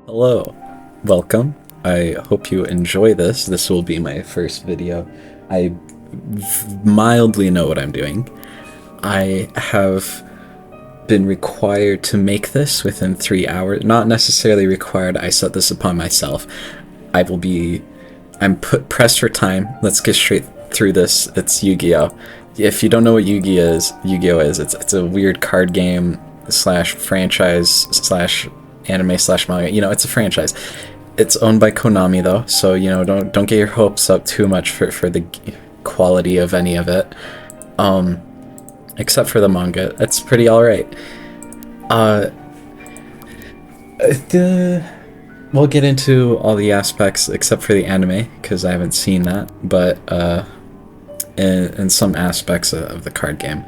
Hello, welcome. I hope you enjoy this. This will be my first video. I mildly know what I'm doing. I have been required to make this within 3 hours. Not necessarily required, I set this upon myself. I'm pressed for time. Let's get straight through this. It's Yu-Gi-Oh! If you don't know what Yu-Gi-Oh! Is, it's a weird card game slash franchise slash anime slash manga. It's a franchise. It's owned by Konami though, so don't get your hopes up too much for the quality of any of it. Except for the manga, it's pretty alright. We'll get into all the aspects except for the anime because I haven't seen that, but in some aspects of the card game.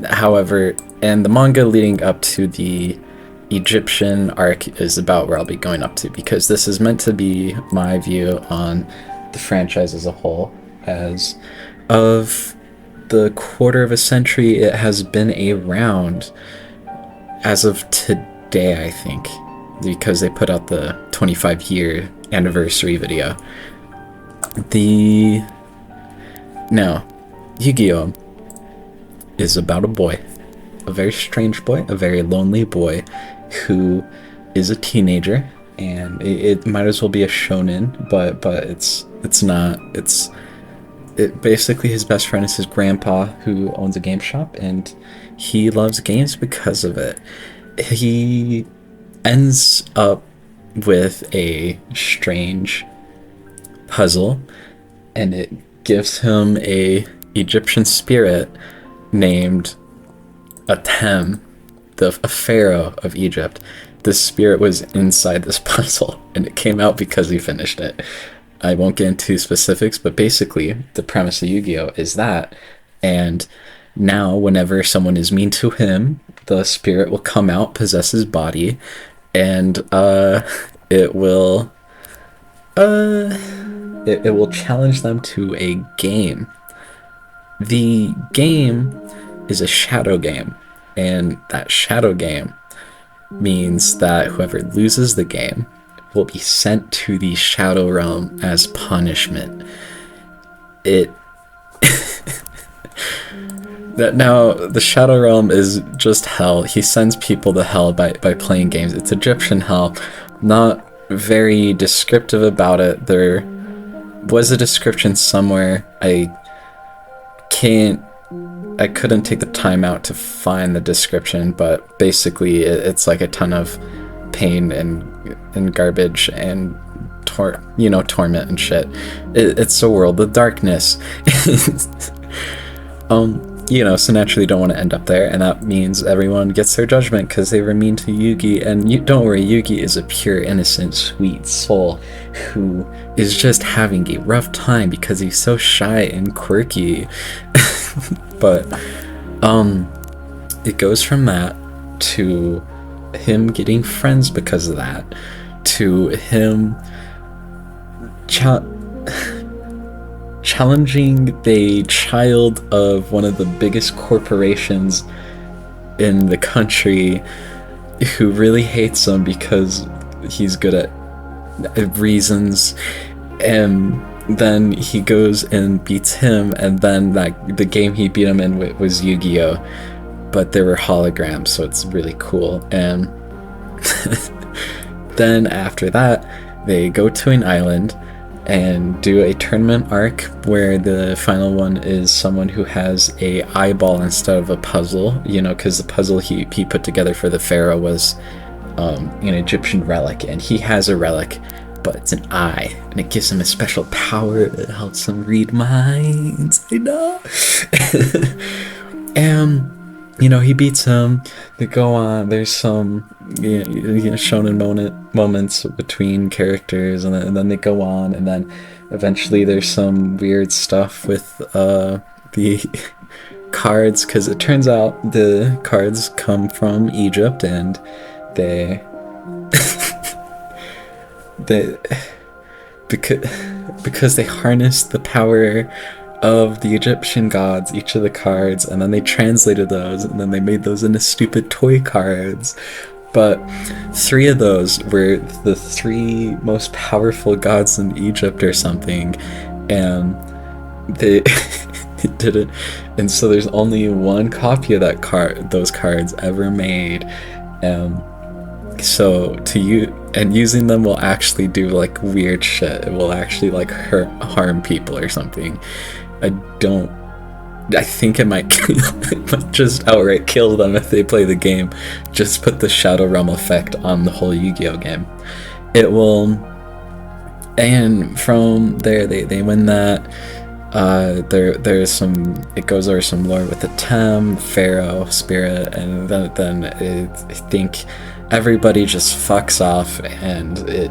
However, and the manga leading up to the Egyptian arc is about where I'll be going up to, because this is meant to be my view on the franchise as a whole. As of the quarter of a century it has been around, as of today I think, because they put out the 25-year anniversary video. Now, Yu-Gi-Oh! Is about a boy, a very strange boy, a very lonely boy who is a teenager, and it might as well be a shonen, but it's not. It basically, his best friend is his grandpa who owns a game shop, and he loves games because of it. He ends up with a strange puzzle, and it gives him a Egyptian spirit named Atem, a pharaoh of Egypt. This spirit was inside this puzzle, and it came out because he finished it. I won't get into specifics, but basically the premise of Yu-Gi-Oh! Is that, and now whenever someone is mean to him, the spirit will come out, possess his body, and it will challenge them to a game. The game is a shadow game, and that shadow game means that whoever loses the game will be sent to the shadow realm as punishment. Now, the shadow realm is just hell. He sends people to hell by playing games. It's Egyptian hell. Not very descriptive about it. There was a description somewhere. I couldn't take the time out to find the description, but basically it's like a ton of pain and garbage and torment and shit. It's the world, the darkness. So naturally you don't want to end up there, and that means everyone gets their judgment because they were mean to Yugi. And don't worry, Yugi is a pure, innocent, sweet soul who is just having a rough time because he's so shy and quirky. But it goes from that to him getting friends because of that, to him challenging the child of one of the biggest corporations in the country who really hates him because he's good at reasons, and then he goes and beats him, and then the game he beat him in was Yu-Gi-Oh! But there were holograms, so it's really cool. And then after that they go to an island and do a tournament arc where the final one is someone who has a eyeball instead of a puzzle, because the puzzle he put together for the pharaoh was an Egyptian relic, and he has a relic, but it's an eye, and it gives him a special power. It helps him read minds. I know. And he beats him. They go on. There's some shonen moments between characters, and then they go on, and then eventually there's some weird stuff with the cards, because it turns out the cards come from Egypt, and they because they harnessed the power of the Egyptian gods, each of the cards, and then they translated those, and then they made those into stupid toy cards. But three of those were the three most powerful gods in Egypt or something, and they it didn't. And so there's only one copy of those cards ever made. Um, so to you and using them will actually do like weird shit. It will actually like harm people or something. I don't. I think it might, it might just outright kill them if they play the game. Just put the Shadow Realm effect on the whole Yu-Gi-Oh game. It will, and from there they win that. There's some, it goes over some lore with the Tem, Pharaoh, Spirit, and then I think everybody just fucks off and it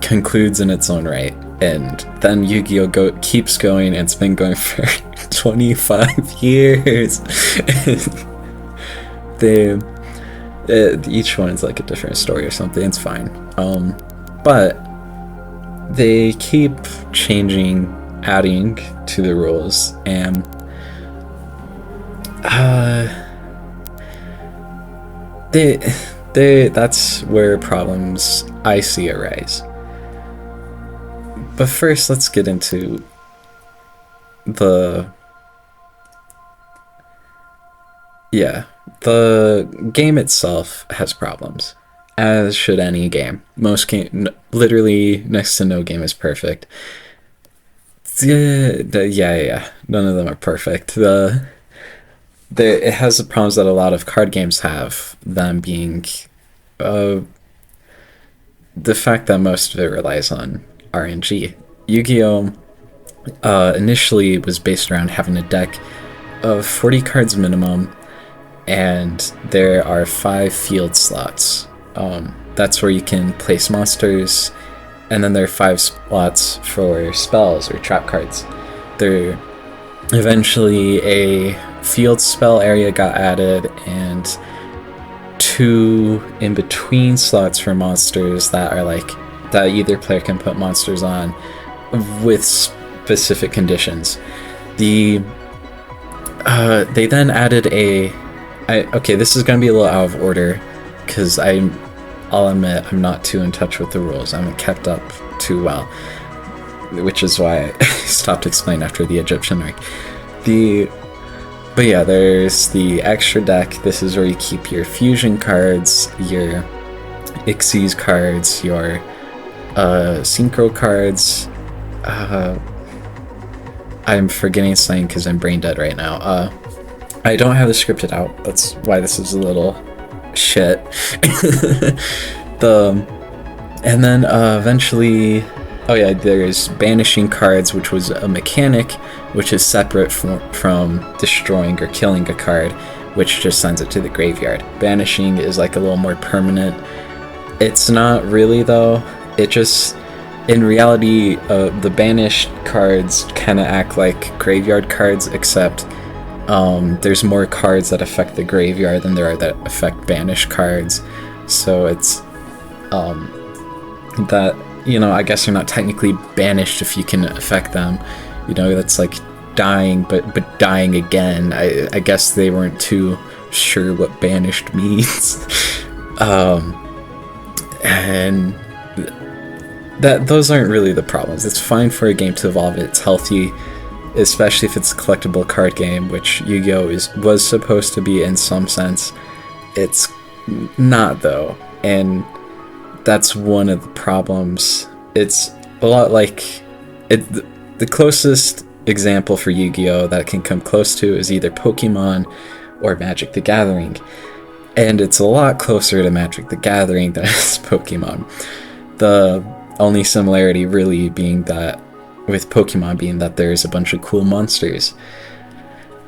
concludes in its own right. And then Yu-Gi-Oh keeps going, and it's been going for 25 years. they each one is like a different story or something. It's fine. But they keep changing, adding to the rules, and that's where problems I see arise. But first, let's get into the game itself has problems, as should any game. Most game, literally next to no game is perfect. Yeah. None of them are perfect. It has the problems that a lot of card games have, them being the fact that most of it relies on RNG. Yu-Gi-Oh! Initially was based around having a deck of 40 cards minimum, and there are 5 field slots. That's where you can place monsters, and then there are 5 slots for spells or trap cards. There eventually a field spell area got added, and 2 in between slots for monsters that are like that either player can put monsters on with specific conditions. They then added okay, this is gonna be a little out of order because I'll admit I'm not too in touch with the rules. I haven't kept up too well, which is why I stopped explaining after the Egyptian ring. But yeah, there's the extra deck. This is where you keep your fusion cards, your Xyz cards, your synchro cards. I'm forgetting something because I'm brain dead right now. I don't have the scripted out. That's why this is a little shit. And then eventually, there's banishing cards, which was a mechanic, which is separate from destroying or killing a card, which just sends it to the graveyard. Banishing is like a little more permanent. It's not really though. It just, in reality, the banished cards kind of act like graveyard cards, except there's more cards that affect the graveyard than there are that affect banished cards. So it's that, I guess you're not technically banished if you can affect them. That's like dying, but dying again. I guess they weren't too sure what banished means. And those aren't really the problems. It's fine for a game to evolve. It's healthy, especially if it's a collectible card game, which Yu-Gi-Oh! Was supposed to be in some sense. It's not though, and that's one of the problems. It's a lot like the closest example for Yu-Gi-Oh! That can come close to is either Pokemon or Magic the Gathering, and it's a lot closer to Magic the Gathering than it's Pokemon. The only similarity really being that with Pokemon being that there's a bunch of cool monsters.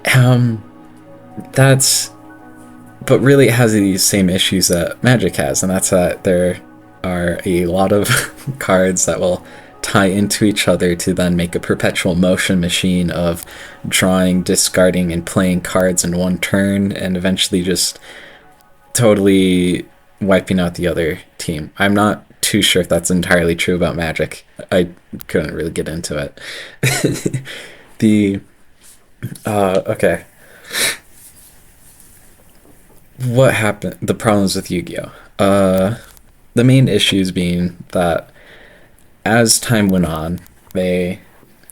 But really it has these same issues that Magic has, and that's that there are a lot of cards that will tie into each other to then make a perpetual motion machine of drawing, discarding, and playing cards in one turn, and eventually just totally wiping out the other team. I'm not too sure if that's entirely true about Magic. I couldn't really get into it. Okay. what happened? The problems with Yu-Gi-Oh. The main issues being that as time went on, they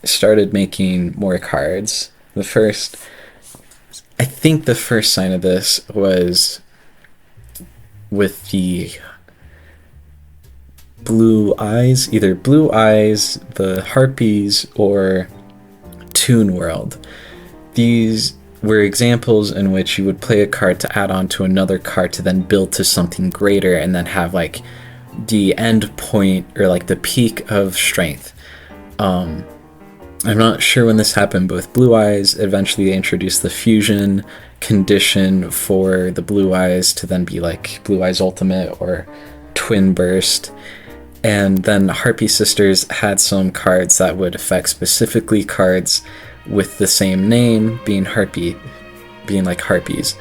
started making more cards. I think the first sign of this was with the Blue Eyes, either Blue Eyes, the Harpies, or Toon World. These were examples in which you would play a card to add on to another card to then build to something greater and then have like the end point or like the peak of strength. I'm not sure when this happened, but with Blue Eyes, eventually they introduced the fusion condition for the Blue Eyes to then be like Blue Eyes Ultimate or Twin Burst. And then Harpy Sisters had some cards that would affect specifically cards with the same name, being Harpy, being like Harpies.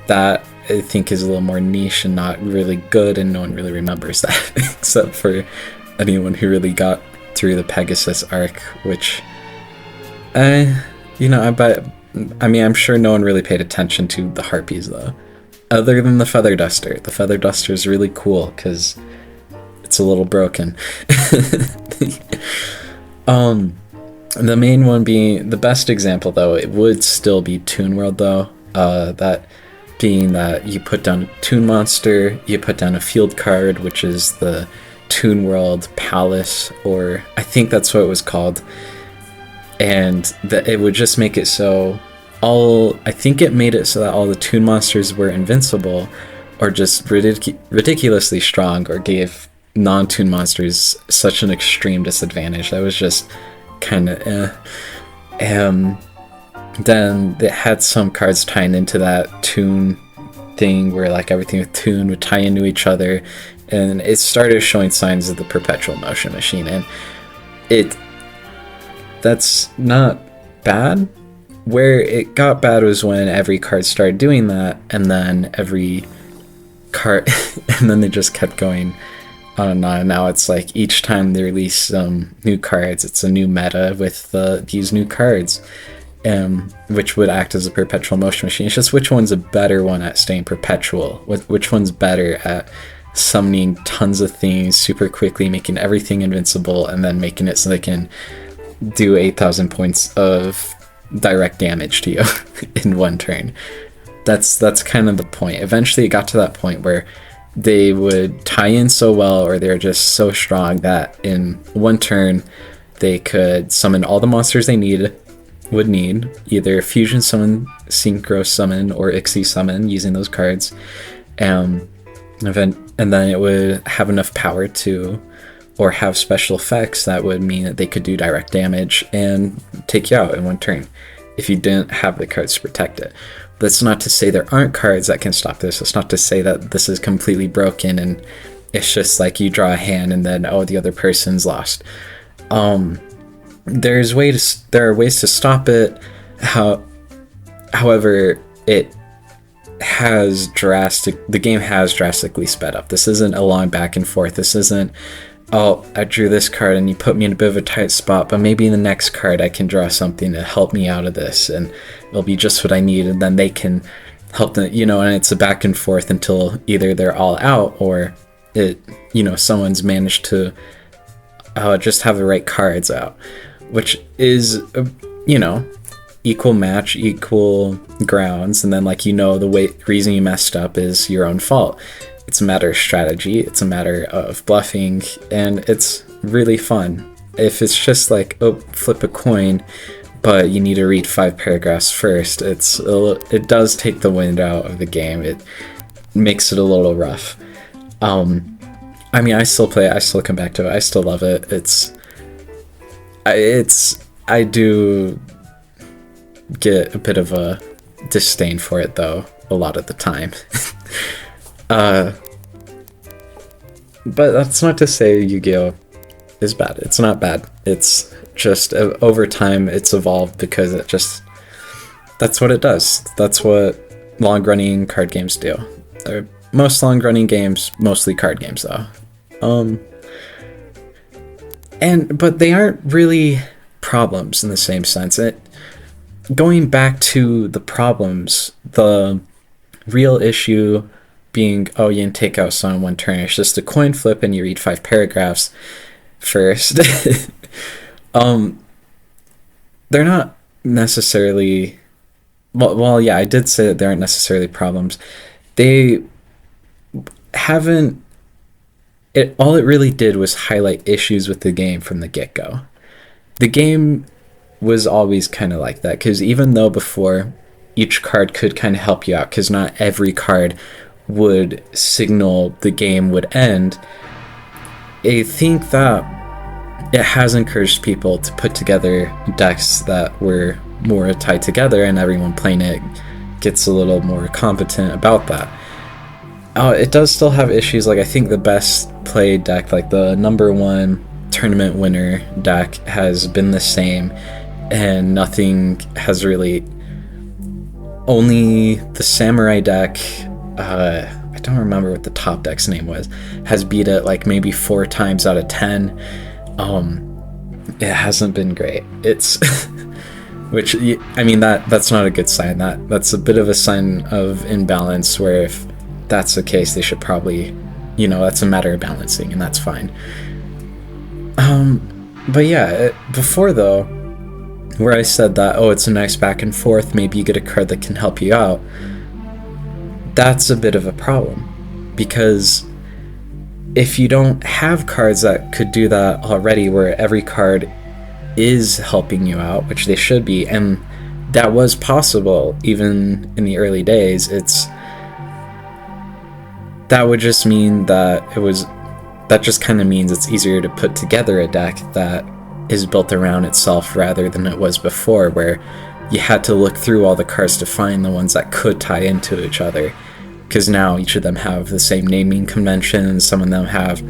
That I think is a little more niche and not really good, and no one really remembers that except for anyone who really got through the Pegasus arc, which I'm sure no one really paid attention to the Harpies though. Other than the Feather Duster. The Feather Duster is really cool because it's a little broken. The main one being the best example though, it would still be Toon World though. That being that you put down a Toon monster, you put down a field card, which is the Toon World Palace, or I think that's what it was called. And that it would just make it so I think it made it so that all the Toon monsters were invincible or just ridiculously strong, or gave non-Toon monsters such an extreme disadvantage that was just kind of then it had some cards tying into that Toon thing where like everything with Toon would tie into each other, and it started showing signs of the perpetual motion machine, and that's not bad. Where it got bad was when every card started doing that, and then every card and then they just kept going on and on. And now it's like each time they release some new cards, it's a new meta with these new cards, which would act as a perpetual motion machine. It's just which one's a better one at staying perpetual, which one's better at summoning tons of things super quickly, making everything invincible, and then making it so they can do 8,000 points of direct damage to you in one turn. That's kind of the point. Eventually it got to that point where they would tie in so well, or they're just so strong that in one turn they could summon all the monsters they would need, either fusion summon, synchro summon, or Ixie summon using those cards, and then it would have enough power to, or have special effects that would mean that they could do direct damage and take you out in one turn if you didn't have the cards to protect it. That's not to say there aren't cards that can stop this. It's not to say that this is completely broken and it's just like you draw a hand and then, oh, the other person's lost. There are ways to stop it. However, the game has drastically sped up. This isn't a long back and forth. This isn't, oh, I drew this card and you put me in a bit of a tight spot, but maybe in the next card I can draw something to help me out of this, and it'll be just what I need, and then they can help them, and it's a back and forth until either they're all out or someone's managed to just have the right cards out, which is, equal match, equal grounds, and then the reason you messed up is your own fault. It's a matter of strategy, it's a matter of bluffing, and it's really fun. If it's just like, oh, flip a coin, but you need to read 5 paragraphs first, it does take the wind out of the game. It makes it a little rough. I still play it, I still come back to it, I still love it. I do get a bit of a disdain for it though, a lot of the time. But that's not to say Yu-Gi-Oh is bad. It's not bad. It's just over time it's evolved because that's what it does. That's what long-running card games do. Most long-running games, mostly card games though. But they aren't really problems in the same sense. Going back to the problems, the real issue being, oh, you can take out someone one turn. It's just a coin flip and you read 5 paragraphs first. um, they're not necessarily, well, yeah, I did say that they aren't necessarily problems. They haven't, all it really did was highlight issues with the game from the get-go. The game was always kind of like that, because even though before each card could kind of help you out, because not every card would signal the game would end, I think that it has encouraged people to put together decks that were more tied together, and everyone playing it gets a little more competent about that. It does still have issues. Like, I think the best played deck, like the #1 tournament winner deck, has been the same, and nothing has really, only the samurai deck, I don't remember what the top deck's name was, has beat it like maybe 4 times out of 10. It hasn't been great. It's which, I mean, that's not a good sign. That's a bit of a sign of imbalance, where if that's the case, they should probably, that's a matter of balancing, and that's fine. But yeah, before though, where I said that, oh, it's a nice back and forth, maybe you get a card that can help you out, that's a bit of a problem, because if you don't have cards that could do that already, where every card is helping you out, which they should be, and that was possible even in the early days, that would just mean that just kind of means it's easier to put together a deck that is built around itself, rather than it was before, where you had to look through all the cards to find the ones that could tie into each other, because now each of them have the same naming convention. Some of them have,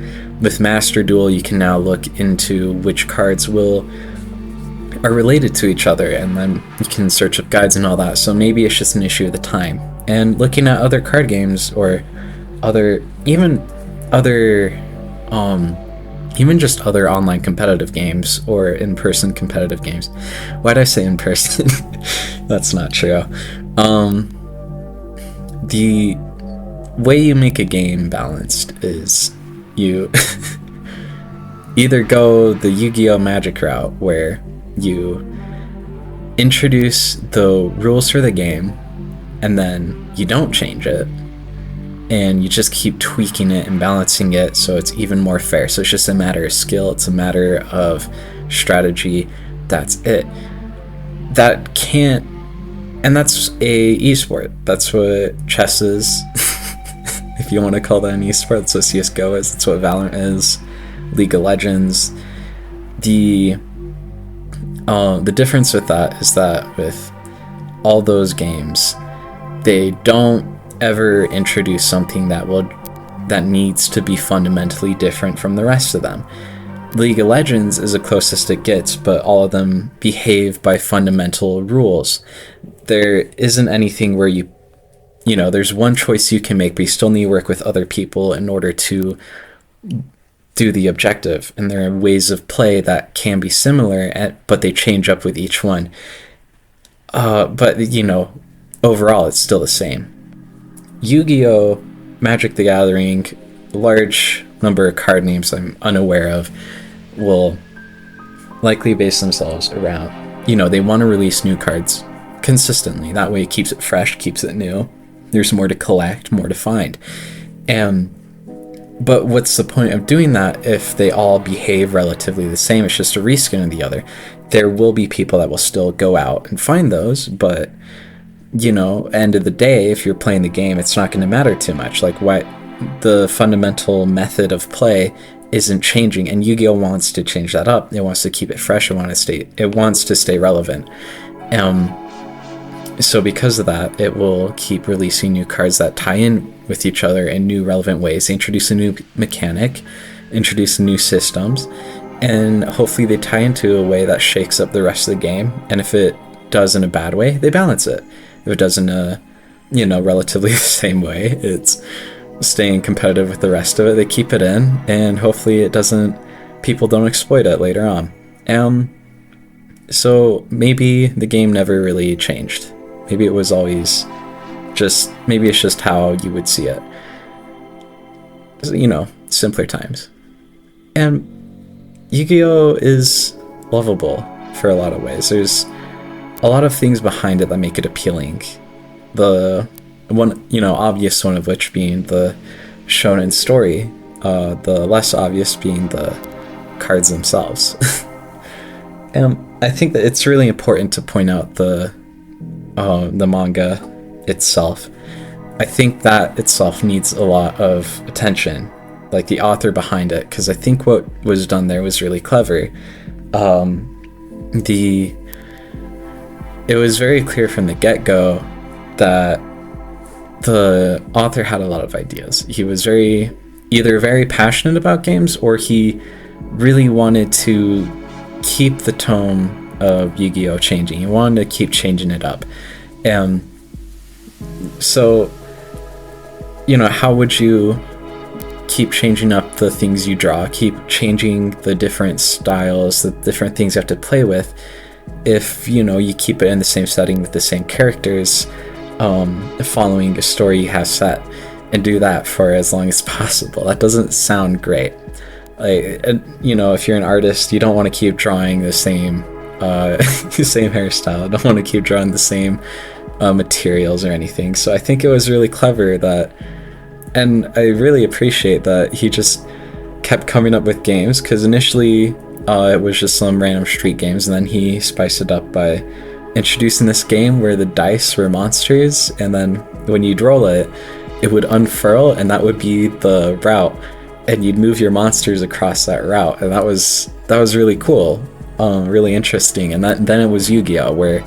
with Master Duel, you can now look into which cards are related to each other, and then you can search up guides and all that. So maybe it's just an issue of the time. And looking at other card games, or even just other online competitive games, or in-person competitive games. Why'd I say in-person? That's not true. The way you make a game balanced is you either go the Yu-Gi-Oh! Magic route, where you introduce the rules for the game, and then you don't change it, and you just keep tweaking it and balancing it so it's even more fair. So it's just a matter of skill, it's a matter of strategy, that's it. That can't, and that's a esport. That's what chess is. If you want to call that an esport, that's what CSGO is, that's what Valorant is, League of Legends. The difference with that is that with all those games, they don't ever introduce something that needs to be fundamentally different from the rest of them. League of Legends is the closest it gets, but all of them behave by fundamental rules. There isn't anything where there's one choice you can make, but you still need to work with other people in order to do the objective. And there are ways of play that can be similar, but they change up with each one. But overall, it's still the same. Yu-Gi-Oh! Magic the Gathering, a large number of card names I'm unaware of, will likely base themselves around, they want to release new cards consistently. That way it keeps it fresh, keeps it new. There's more to collect, more to find. But what's the point of doing that if they all behave relatively the same? It's just a reskin of the other. There will be people that will still go out and find those, but end of the day, if you're playing the game, it's not going to matter too much. Like, what the fundamental method of play isn't changing, and Yu-Gi-Oh! Wants to change that up. It wants to keep it fresh. It wants to stay relevant. So because of that, it will keep releasing new cards that tie in with each other in new relevant ways. They introduce a new mechanic, introduce new systems, and hopefully they tie into a way that shakes up the rest of the game. And if it does in a bad way, they balance it. If it does in a, relatively the same way, it's staying competitive with the rest of it, they keep it in, and hopefully people don't exploit it later on. So maybe the game never really changed. Maybe it was always Just maybe it's just how you would see it. You know, simpler times. And Yu-Gi-Oh is lovable for a lot of ways. There's a lot of things behind it that make it appealing. The one, you know, obvious one of which being the shonen story, the less obvious being the cards themselves. And I think that it's really important to point out the manga itself. I think that itself needs a lot of attention, like the author behind it, because I think what was done there was really clever. It was very clear from the get-go that the author had a lot of ideas. He was either very passionate about games, or he really wanted to keep the tone of Yu-Gi-Oh changing. He wanted to keep changing it up. And so, you know, how would you keep changing up the things you draw, keep changing the different styles, the different things you have to play with, if, you know, you keep it in the same setting with the same characters, following a story you have set, and do that for as long as possible? That doesn't sound great. Like, you know, if you're an artist, you don't want to keep drawing the same same hairstyle. You don't want to keep drawing the same materials or anything. So I think it was really clever that, and I really appreciate that he just kept coming up with games, because initially it was just some random street games, and then he spiced it up by introducing this game where the dice were monsters, and then when you'd roll it, it would unfurl, and that would be the route, and you'd move your monsters across that route, and that was really cool, really interesting. And then it was Yu-Gi-Oh, where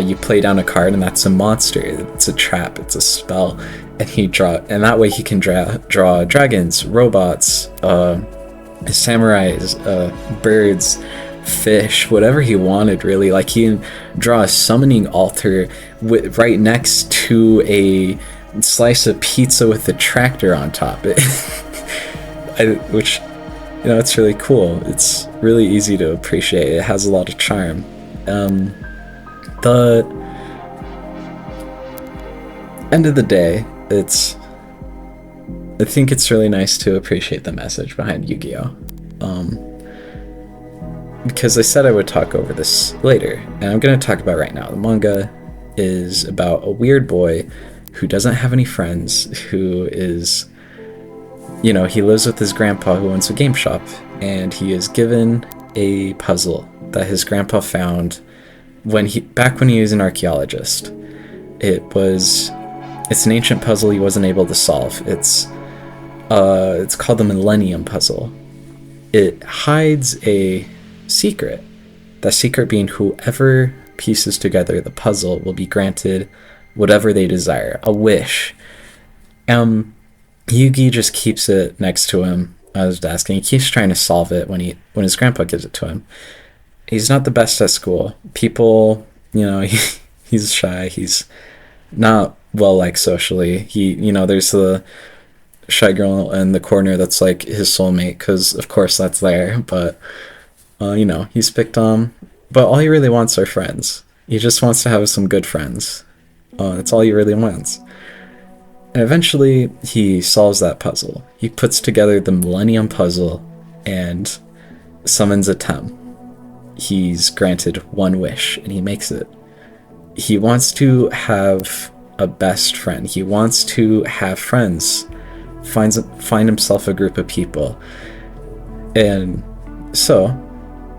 you play down a card, and that's a monster, it's a trap, it's a spell, and that way he can draw dragons, robots, samurais, birds, fish, whatever he wanted, really. Like, he can draw a summoning altar right next to a slice of pizza with a tractor on top, which, you know, it's really cool. It's really easy to appreciate. It has a lot of charm. The end of the day, I think it's really nice to appreciate the message behind Yu-Gi-Oh! Because I said I would talk over this later, and I'm going to talk about it right now. The manga is about a weird boy who doesn't have any friends, who is, you know, he lives with his grandpa who owns a game shop, and he is given a puzzle that his grandpa found back when he was an archaeologist. It's an ancient puzzle he wasn't able to solve. It's called the Millennium Puzzle. It hides a secret. That secret being whoever pieces together the puzzle will be granted whatever they desire, a wish. Yugi just keeps it next to him on his desk, and he keeps trying to solve it when his grandpa gives it to him. He's not the best at school. People, you know, he's shy. He's not well liked socially. There's the shy girl in the corner that's like his soulmate, because of course that's there, but he's picked on. But all he really wants are friends. He just wants to have some good friends. That's all he really wants. And eventually he solves that puzzle. He puts together the Millennium Puzzle and summons a Tem. He's granted one wish, and he makes it. He wants to have a best friend. He wants to have friends. Find himself a group of people. And so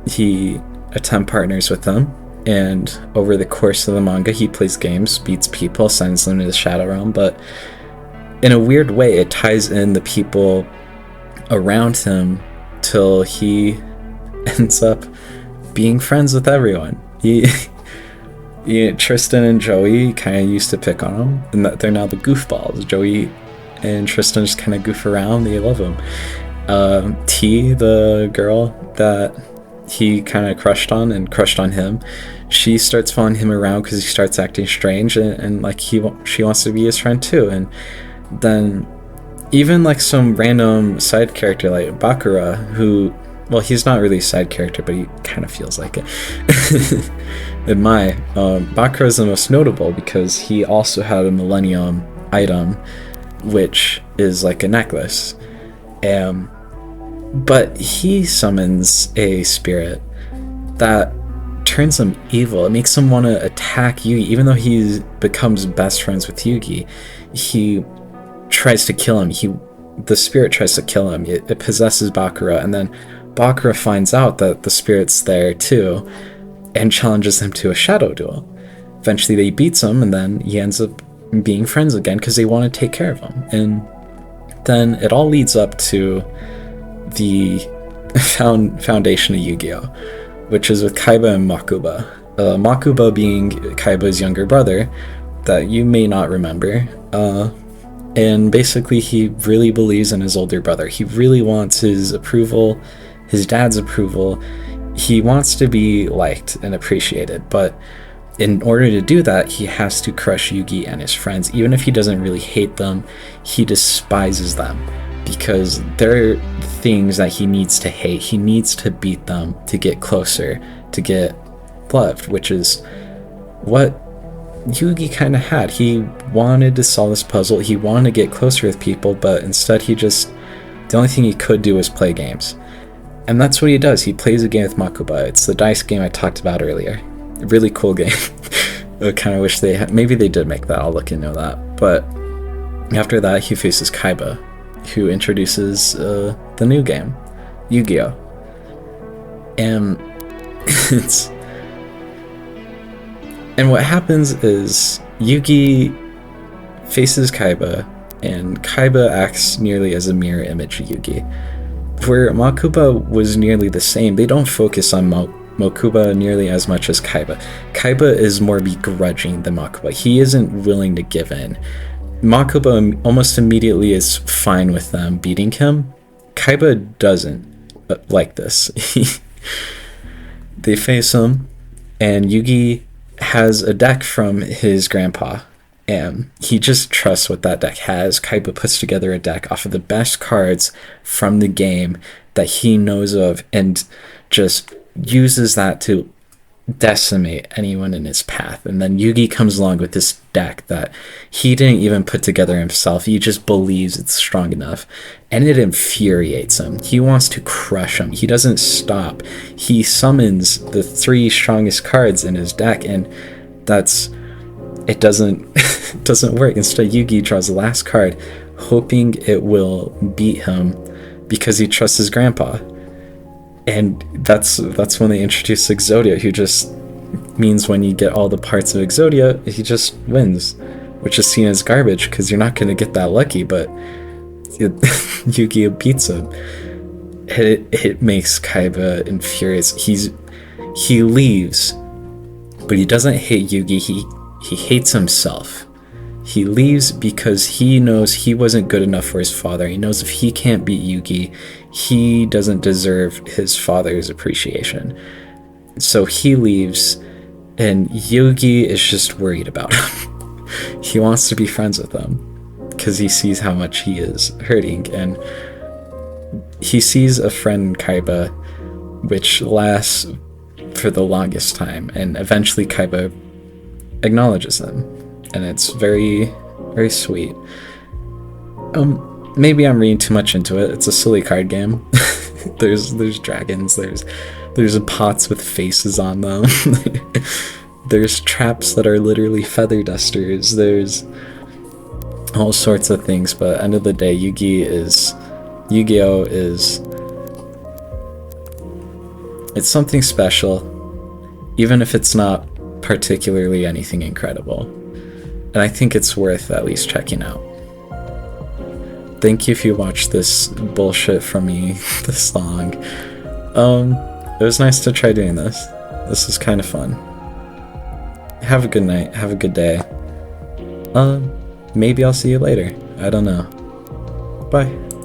a Tem partners with them, and over the course of the manga he plays games, beats people, sends them to the Shadow Realm, but in a weird way it ties in the people around him till he ends up being friends with everyone. Tristan and Joey kind of used to pick on him, and that they're now the goofballs. Joey and Tristan just kind of goof around. They love him. T, the girl that he kind of crushed on him, she starts following him around because he starts acting strange, and like she wants to be his friend too. And then even like some random side character like Bakura, who well, he's not really a side character, but he kind of feels like it. In my, Bakura is the most notable because he also had a Millennium item, which is like a necklace. But he summons a spirit that turns him evil. It makes him want to attack Yugi. Even though he becomes best friends with Yugi, he tries to kill him. The spirit tries to kill him. It possesses Bakura, and then Bakura finds out that the spirit's there too and challenges him to a shadow duel. Eventually they beats him, and then he ends up being friends again because they want to take care of him. And then it all leads up to the foundation of Yu-Gi-Oh!, which is with Kaiba and Makuba. Makuba being Kaiba's younger brother that you may not remember. And basically he really believes in his older brother. He really wants his approval, his dad's approval. He wants to be liked and appreciated, but in order to do that, he has to crush Yugi and his friends. Even if he doesn't really hate them, he despises them because they're things that he needs to hate. He needs to beat them to get closer, to get loved, which is what Yugi kind of had. He wanted to solve this puzzle. He wanted to get closer with people, but instead the only thing he could do was play games. And that's what he does. He plays a game with Makuba. It's the dice game I talked about earlier. A really cool game. I kind of wish maybe they did make that. I'll look into that. But after that, he faces Kaiba, who introduces the new game, Yu-Gi-Oh! And and what happens is Yugi faces Kaiba, and Kaiba acts nearly as a mirror image of Yugi. Where Makuba was nearly the same, they don't focus on Makuba nearly as much as Kaiba. Kaiba is more begrudging than Makuba. He isn't willing to give in. Makuba almost immediately is fine with them beating him. Kaiba doesn't like this. They face him, and Yugi has a deck from his grandpa, and he just trusts what that deck has. Kaiba puts together a deck off of the best cards from the game that he knows of and just uses that to decimate anyone in his path. And then Yugi comes along with this deck that he didn't even put together himself. He just believes it's strong enough, and it infuriates him. He wants to crush him. He doesn't stop. He summons the 3 strongest cards in his deck, and it doesn't work. Instead, Yugi draws the last card, hoping it will beat him because he trusts his grandpa. And that's when they introduce Exodia, who just means when you get all the parts of Exodia, he just wins, which is seen as garbage because you're not going to get that lucky, but Yu-Gi-Oh! Beats him. It makes Kaiba infuriated. He leaves, but he doesn't hate Yugi, he hates himself. He leaves because he knows he wasn't good enough for his father. He knows if he can't beat Yugi, he doesn't deserve his father's appreciation. So he leaves, and Yugi is just worried about him. He wants to be friends with him because he sees how much he is hurting, and he sees a friend in Kaiba, which lasts for the longest time, and eventually Kaiba acknowledges him. And it's very, very sweet. Maybe I'm reading too much into it. It's a silly card game. there's dragons. There's pots with faces on them. There's traps that are literally feather dusters. There's all sorts of things. But at the end of the day, Yu-Gi-Oh! It's something special, even if it's not particularly anything incredible. And I think it's worth at least checking out. Thank you if you watched this bullshit from me this long. It was nice to try doing this. This is kind of fun. Have a good night. Have a good day. Maybe I'll see you later. I don't know. Bye.